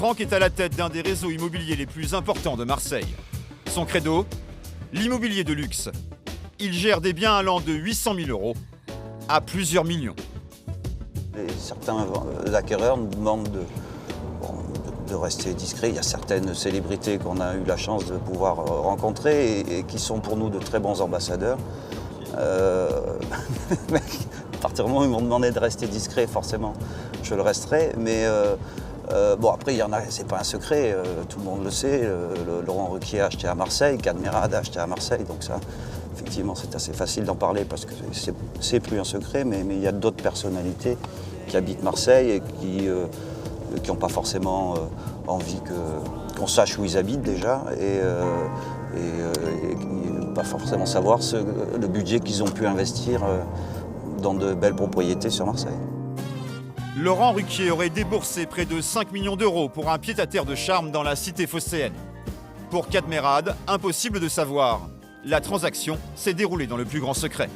Franck est à la tête d'un des réseaux immobiliers les plus importants de Marseille. Son credo, l'immobilier de luxe. Il gère des biens allant de 800 000 € à plusieurs millions. Et certains acquéreurs nous demandent de rester discrets. Il y a certaines célébrités qu'on a eu la chance de pouvoir rencontrer et qui sont pour nous de très bons ambassadeurs. Mais à partir du moment où ils m'ont demandé de rester discret, forcément, je le resterai. Mais bon, après, il y en a, c'est pas un secret, tout le monde le sait. Laurent Ruquier a acheté à Marseille, Cadmerade a acheté à Marseille, donc ça, effectivement, c'est assez facile d'en parler parce que c'est plus un secret, mais il y a d'autres personnalités qui habitent Marseille et qui n'ont pas forcément envie qu'on sache où ils habitent déjà et pas forcément savoir le budget qu'ils ont pu investir dans de belles propriétés sur Marseille. Laurent Ruquier aurait déboursé près de 5 millions d'euros pour un pied-à-terre de charme dans la cité phocéenne. Pour Cadmerade, impossible de savoir. La transaction s'est déroulée dans le plus grand secret.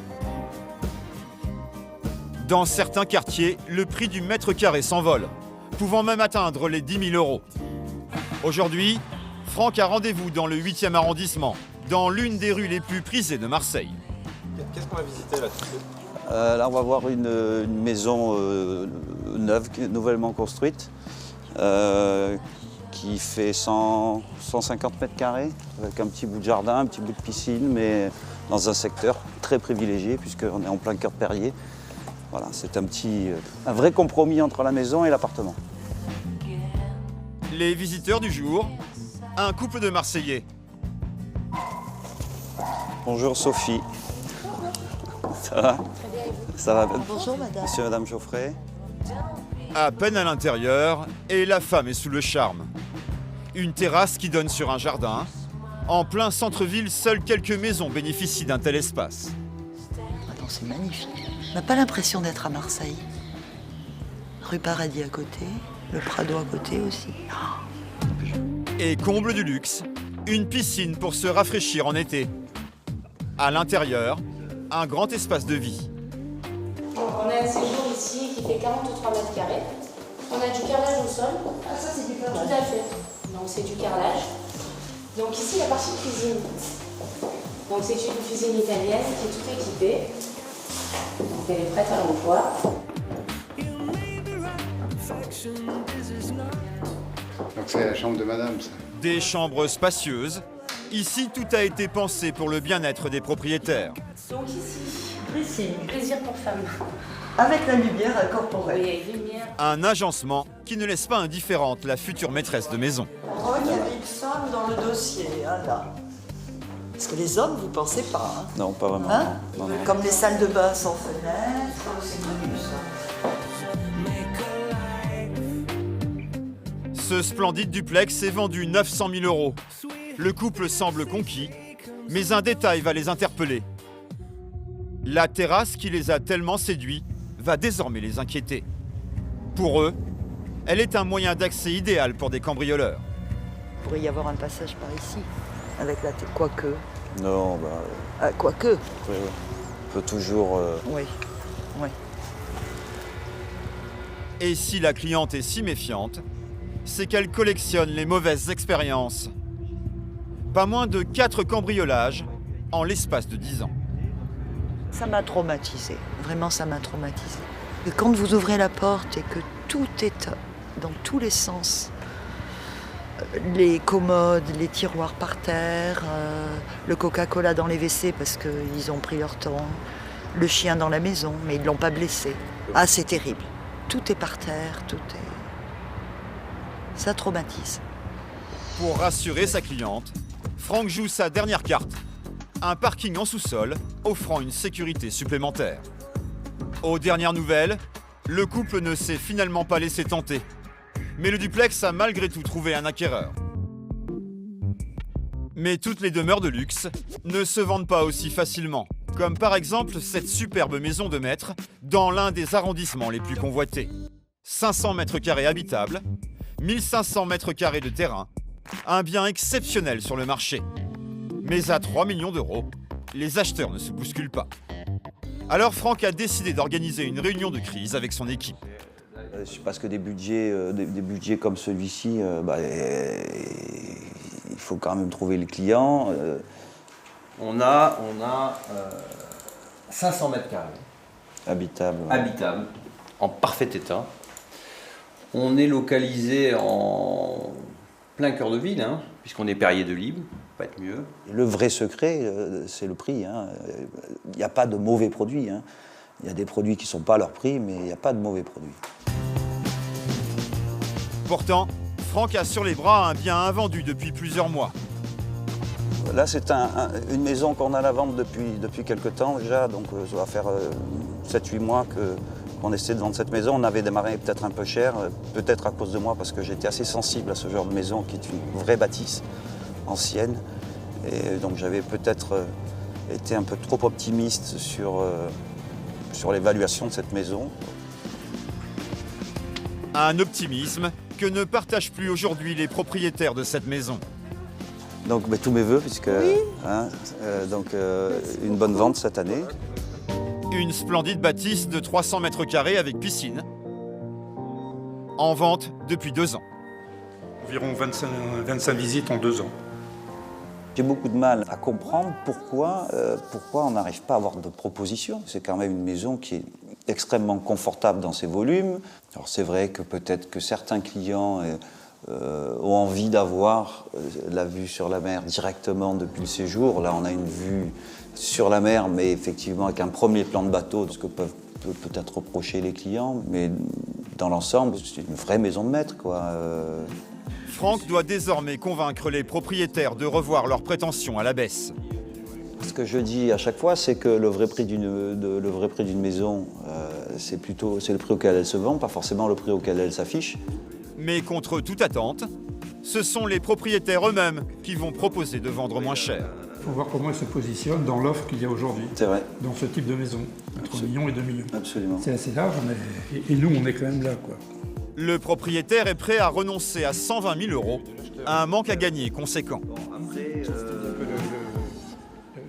Dans certains quartiers, le prix du mètre carré s'envole, pouvant même atteindre les 10 000 €. Aujourd'hui, Franck a rendez-vous dans le 8e arrondissement, dans l'une des rues les plus prisées de Marseille. Qu'est-ce qu'on va visiter là tout de suite ? Là, on va voir une maison neuve, nouvellement construite, qui fait 150 mètres carrés, avec un petit bout de jardin, un petit bout de piscine, mais dans un secteur très privilégié, puisqu'on est en plein cœur de Perrier. Voilà, c'est un vrai compromis entre la maison et l'appartement. Les visiteurs du jour, un couple de Marseillais. Bonjour Sophie. Ça va ? Ça va. Bonjour madame. Monsieur et madame Geoffrey. À peine à l'intérieur, et la femme est sous le charme. Une terrasse qui donne sur un jardin. En plein centre-ville, seules quelques maisons bénéficient d'un tel espace. Ah non, c'est magnifique. On n'a pas l'impression d'être à Marseille. Rue Paradis à côté, le Prado à côté aussi. Et comble du luxe, une piscine pour se rafraîchir en été. À l'intérieur, un grand espace de vie. On a un séjour ici qui fait 43 mètres carrés. On a du carrelage au sol. Ah ça c'est du carrelage. Tout à fait. Donc c'est du carrelage. Donc ici la partie cuisine. Donc c'est une cuisine italienne qui est toute équipée. Donc elle est prête à l'emploi. Donc c'est la chambre de madame, ça. Des chambres spacieuses. Ici, tout a été pensé pour le bien-être des propriétaires. Donc ici, Ici, plaisir pour femme. avec la lumière incorporelle. Oui, avec lumière. Un agencement qui ne laisse pas indifférente la future maîtresse de maison. Oh, il y avait une femme dans le dossier, hein, là. Parce que les hommes, vous pensez pas, hein, Non, pas vraiment. hein Non, non. Comme les salles de bain sans fenêtre, c'est connu ça. Ce splendide duplex est vendu 900 000 €. Le couple semble conquis, mais un détail va les interpeller. La terrasse qui les a tellement séduits va désormais les inquiéter. Pour eux, elle est un moyen d'accès idéal pour des cambrioleurs. Il pourrait y avoir un passage par ici, avec la tête. Quoique. Non, bah, Quoique. on peut toujours... Oui. Oui. Et si la cliente est si méfiante, c'est qu'elle collectionne les mauvaises expériences. Pas moins de 4 cambriolages en l'espace de 10 ans. Ça m'a traumatisée. Vraiment, ça m'a traumatisée. Et quand vous ouvrez la porte et que tout est dans tous les sens, les commodes, les tiroirs par terre, le Coca-Cola dans les WC parce qu'ils ont pris leur temps, le chien dans la maison, mais ils ne l'ont pas blessé. Ah, c'est terrible. Tout est par terre, tout est... Ça traumatise. Pour rassurer sa cliente, Franck joue sa dernière carte. Un parking en sous-sol offrant une sécurité supplémentaire. Aux dernières nouvelles, le couple ne s'est finalement pas laissé tenter. Mais le duplex a malgré tout trouvé un acquéreur. Mais toutes les demeures de luxe ne se vendent pas aussi facilement. Comme par exemple cette superbe maison de maître dans l'un des arrondissements les plus convoités. 500 mètres carrés habitables, 1500 mètres carrés de terrain, un bien exceptionnel sur le marché. Mais à 3 millions d'euros, les acheteurs ne se bousculent pas. Alors Franck a décidé d'organiser une réunion de crise avec son équipe. Parce que des budgets comme celui-ci, il faut quand même trouver les clients. On a 500 mètres carrés Habitables. habitables, en parfait état. On est localisé en plein cœur de ville, hein, puisqu'on est Perrier de Libre, pas être mieux. Le vrai secret, c'est le prix. Hein. Il n'y a pas de mauvais produits. Hein. Il y a des produits qui ne sont pas à leur prix, mais il n'y a pas de mauvais produits. Pourtant, Franck a sur les bras un bien invendu depuis plusieurs mois. Là, c'est une maison qu'on a à la vente depuis quelques temps déjà, donc ça va faire 7-8 mois qu'on essaie de vendre cette maison. On avait démarré peut-être un peu cher, peut-être à cause de moi, parce que j'étais assez sensible à ce genre de maison qui est une vraie bâtisse ancienne. Et donc j'avais peut-être été un peu trop optimiste sur l'évaluation de cette maison. Un optimisme que ne partagent plus aujourd'hui les propriétaires de cette maison. Donc tous mes voeux, puisque une bonne vente cette année. Une splendide bâtisse de 300 mètres carrés avec piscine. En vente depuis 2 ans. Environ 25 visites en 2 ans. J'ai beaucoup de mal à comprendre pourquoi on n'arrive pas à avoir de propositions. C'est quand même une maison qui est extrêmement confortable dans ses volumes. Alors c'est vrai que peut-être que certains clients ont envie d'avoir la vue sur la mer directement depuis le séjour. Là, on a une vue sur la mer, mais effectivement avec un premier plan de bateau, ce que peuvent peut-être reprocher les clients. Mais dans l'ensemble, c'est une vraie maison de maître, quoi. Franck doit désormais convaincre les propriétaires de revoir leurs prétentions à la baisse. Ce que je dis à chaque fois, c'est que le vrai prix d'une maison, c'est le prix auquel elle se vend, pas forcément le prix auquel elle s'affiche. Mais contre toute attente, ce sont les propriétaires eux-mêmes qui vont proposer de vendre moins cher. Il faut voir comment elle se positionne dans l'offre qu'il y a aujourd'hui, C'est vrai, dans ce type de maison, entre 1 million et 2 millions. absolument. C'est assez large, et nous, on est quand même là, quoi. Le propriétaire est prêt à renoncer à 120 000 €, un manque à gagner conséquent.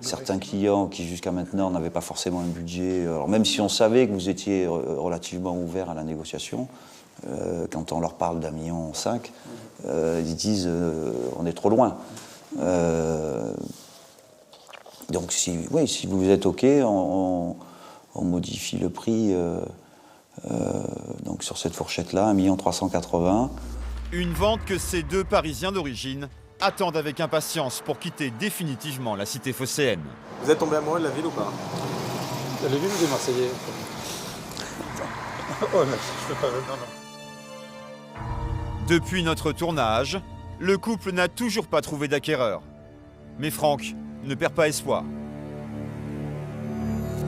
Certains clients qui jusqu'à maintenant n'avaient pas forcément un budget, alors même si on savait que vous étiez relativement ouvert à la négociation, quand on leur parle d'1,5 million, ils disent on est trop loin. Donc si vous êtes OK, on modifie le prix donc sur cette fourchette-là, 1 380 000. Une vente que ces deux Parisiens d'origine attendent avec impatience pour quitter définitivement la cité phocéenne. Vous êtes tombé amoureux de la ville ou pas? La ville des Marseillais. Oh là, je peux pas. Non. Depuis notre tournage, le couple n'a toujours pas trouvé d'acquéreur. Mais Franck ne perd pas espoir.